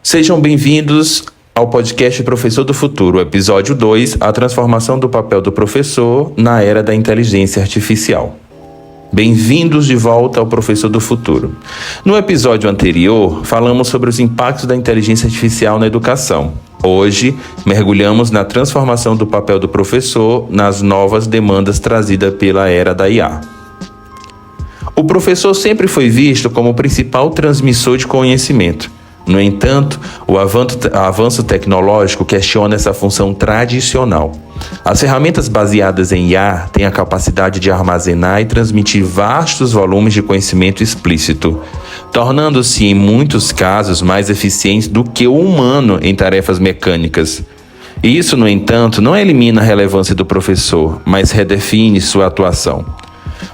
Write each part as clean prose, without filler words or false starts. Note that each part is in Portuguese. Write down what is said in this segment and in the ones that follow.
Sejam bem-vindos ao podcast Professor do Futuro, episódio 2, a transformação do papel do professor na era da inteligência artificial. Bem-vindos de volta ao Professor do Futuro. No episódio anterior, falamos sobre os impactos da inteligência artificial na educação. Hoje, mergulhamos na transformação do papel do professor nas novas demandas trazidas pela era da IA. O professor sempre foi visto como o principal transmissor de conhecimento. No entanto, o avanço tecnológico questiona essa função tradicional. As ferramentas baseadas em IA têm a capacidade de armazenar e transmitir vastos volumes de conhecimento explícito, tornando-se, em muitos casos, mais eficientes do que o humano em tarefas mecânicas. Isso, no entanto, não elimina a relevância do professor, mas redefine sua atuação.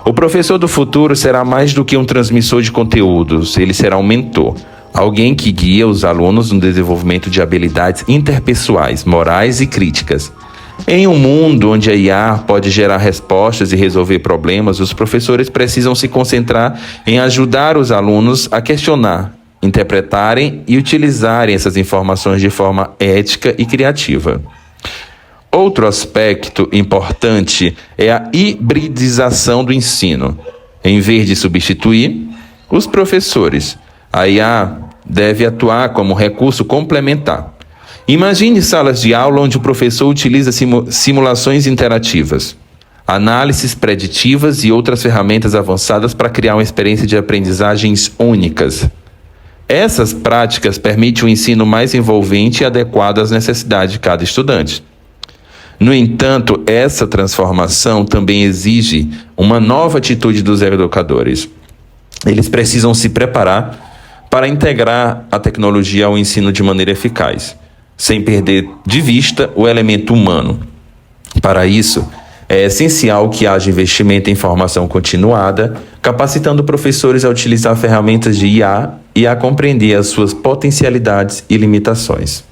O professor do futuro será mais do que um transmissor de conteúdos, ele será um mentor. Alguém que guia os alunos no desenvolvimento de habilidades interpessoais, morais e críticas. Em um mundo onde a IA pode gerar respostas e resolver problemas, os professores precisam se concentrar em ajudar os alunos a questionar, interpretarem e utilizarem essas informações de forma ética e criativa. Outro aspecto importante é a hibridização do ensino. Em vez de substituir os professores, a IA deve atuar como recurso complementar. Imagine salas de aula onde o professor utiliza simulações interativas, análises preditivas e outras ferramentas avançadas para criar uma experiência de aprendizagens únicas. Essas práticas permitem um ensino mais envolvente e adequado às necessidades de cada estudante. No entanto, essa transformação também exige uma nova atitude dos educadores. Eles precisam se preparar para integrar a tecnologia ao ensino de maneira eficaz, sem perder de vista o elemento humano. Para isso, é essencial que haja investimento em formação continuada, capacitando professores a utilizar ferramentas de IA e a compreender as suas potencialidades e limitações.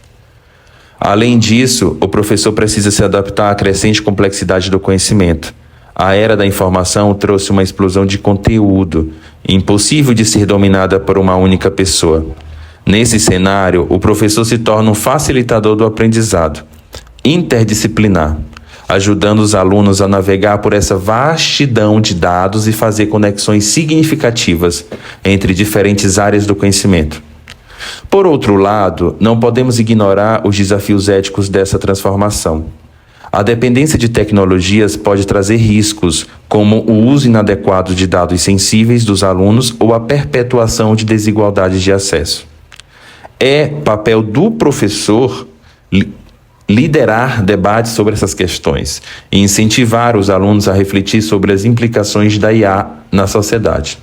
Além disso, o professor precisa se adaptar à crescente complexidade do conhecimento. A era da informação trouxe uma explosão de conteúdo, impossível de ser dominada por uma única pessoa. Nesse cenário, o professor se torna um facilitador do aprendizado, interdisciplinar, ajudando os alunos a navegar por essa vastidão de dados e fazer conexões significativas entre diferentes áreas do conhecimento. Por outro lado, não podemos ignorar os desafios éticos dessa transformação. A dependência de tecnologias pode trazer riscos, como o uso inadequado de dados sensíveis dos alunos ou a perpetuação de desigualdades de acesso. É papel do professor liderar debates sobre essas questões e incentivar os alunos a refletir sobre as implicações da IA na sociedade.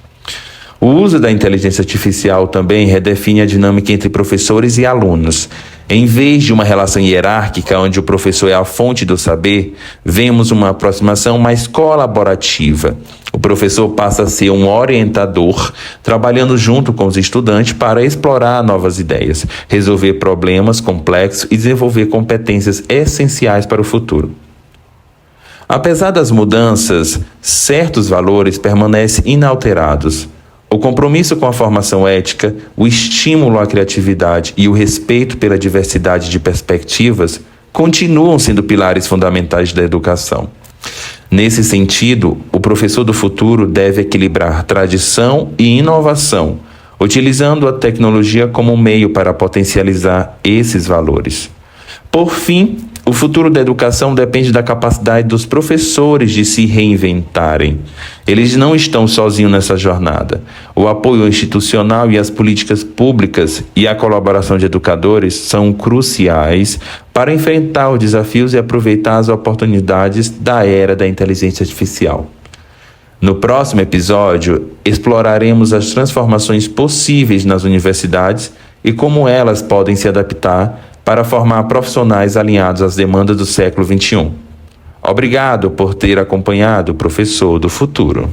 O uso da inteligência artificial também redefine a dinâmica entre professores e alunos. Em vez de uma relação hierárquica onde o professor é a fonte do saber, vemos uma aproximação mais colaborativa. O professor passa a ser um orientador, trabalhando junto com os estudantes para explorar novas ideias, resolver problemas complexos e desenvolver competências essenciais para o futuro. Apesar das mudanças, certos valores permanecem inalterados. O compromisso com a formação ética, o estímulo à criatividade e o respeito pela diversidade de perspectivas continuam sendo pilares fundamentais da educação. Nesse sentido, o professor do futuro deve equilibrar tradição e inovação, utilizando a tecnologia como meio para potencializar esses valores. Por fim, o futuro da educação depende da capacidade dos professores de se reinventarem. Eles não estão sozinhos nessa jornada. O apoio institucional e as políticas públicas e a colaboração de educadores são cruciais para enfrentar os desafios e aproveitar as oportunidades da era da inteligência artificial. No próximo episódio, exploraremos as transformações possíveis nas universidades e como elas podem se adaptar para formar profissionais alinhados às demandas do século XXI. Obrigado por ter acompanhado o Professor do Futuro.